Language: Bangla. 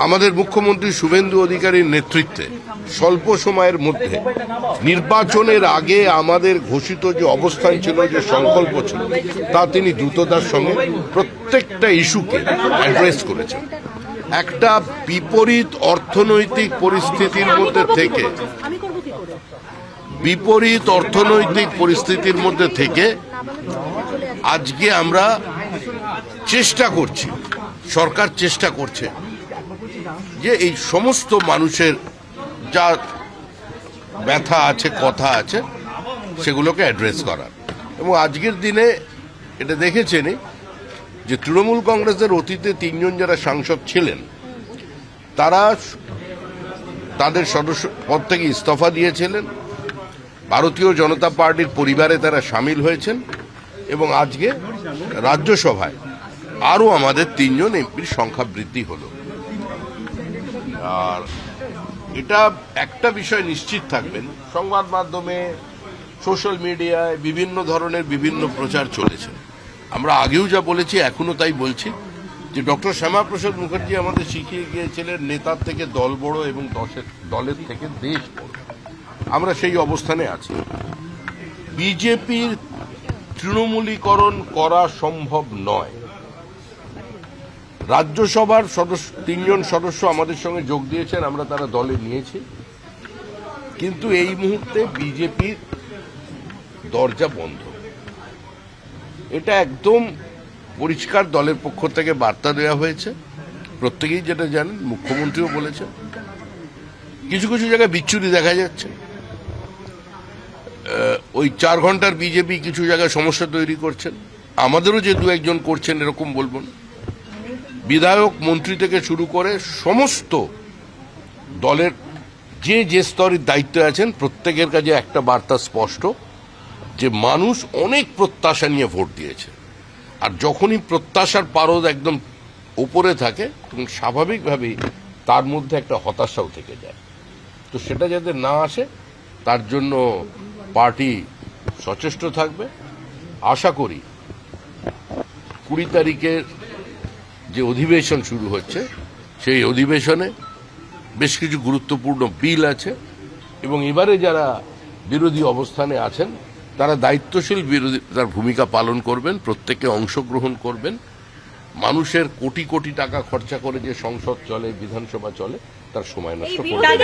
আমাদের মুখ্যমন্ত্রী শুভেন্দু অধিকারীর নেতৃত্বে স্বল্প সময়ের মধ্যে নির্বাচনের আগে আমাদের ঘোষিত যে অবস্থান ছিল, যে সংকল্প ছিল, তা তিনি দ্রুততার সঙ্গে প্রত্যেকটা ইস্যুকে অ্যাড্রেস করেছেন। একটা বিপরীত অর্থনৈতিক পরিস্থিতির মধ্যে থেকে আজকে আমরা চেষ্টা করছি, সরকার চেষ্টা করছে যে এই সমস্ত মানুষের যা ব্যথা আছে, কথা আছে, সেগুলোকে অ্যাড্রেস করার। এবং আজকের দিনে এটা দেখেছেনই যে তৃণমূল কংগ্রেসের অতীতে 3 জন যারা সাংসদ ছিলেন, তারা তাদের সদস্য পদ থেকে ইস্তফা দিয়েছিলেন, ভারতীয় জনতা পার্টির পরিবারে তারা সামিল হয়েছেন, এবং আজকে রাজ্যসভায় আরও আমাদের 3 জন এমপির সংখ্যা বৃদ্ধি হলো। আর এটা একটা বিষয় নিশ্চিত থাকবেন, সংবাদ মাধ্যমে, সোশ্যাল মিডিয়ায় বিভিন্ন ধরনের বিভিন্ন প্রচার চলেছে। আমরা আগেও যা বলেছি, এখনো তাই বলছি, যে ডক্টর শ্যামাপ্রসাদ মুখার্জি আমাদের শিখিয়ে গিয়েছিলেন নেতার থেকে দল বড় এবং দলের থেকে দেশ বড়। আমরা সেই অবস্থানে আছি। বিজেপির তৃণমূলীকরণ করা সম্ভব নয়। রাজ্যসভার 3 জন সদস্য আমাদের সঙ্গে যোগ দিয়েছেন, আমরা তারা দলে নিয়েছি, কিন্তু এই মুহূর্তে বিজেপির দরজা বন্ধ। এটা একদম পরিষ্কার দলের পক্ষ থেকে বার্তা দেওয়া হয়েছে। প্রত্যেকেই যেটা জানেন, মুখ্যমন্ত্রীও বলেছেন। কিছু কিছু জায়গায় বিচ্যুতি দেখা যাচ্ছে। ওই 4 ঘন্টার বিজেপি কিছু জায়গায় সমস্যা তৈরি করছেন, আমাদেরও যে 2-1 জন করছেন এরকম বলবো না। বিধায়ক, মন্ত্রী থেকে শুরু করে সমস্ত দলের যে স্তরের দায়িত্বে আছেন, প্রত্যেকের কাছে একটা বার্তা স্পষ্ট, যে মানুষ অনেক প্রত্যাশা নিয়ে ভোট দিয়েছে। আর যখনই প্রত্যাশার পারদ একদম উপরে থাকে, তখন স্বাভাবিকভাবেই তার মধ্যে একটা হতাশাও থেকে যায়। তো সেটা যাতে না আসে, তার জন্য পার্টি সচেষ্ট থাকবে। আশা করি 20 তারিখের যে অধিবেশন শুরু হচ্ছে, সেই অধিবেশনে বেশ কিছু গুরুত্বপূর্ণ বিল আছে, এবং এবারে যারা বিরোধী অবস্থানে আছেন তারা দায়িত্বশীল বিরোধিতার ভূমিকা পালন করবেন, প্রত্যেকে অংশগ্রহণ করবেন। মানুষের কোটি কোটি টাকা খরচা করে যে সংসদ চলে, বিধানসভা চলে, তার সময় নষ্ট করবেন।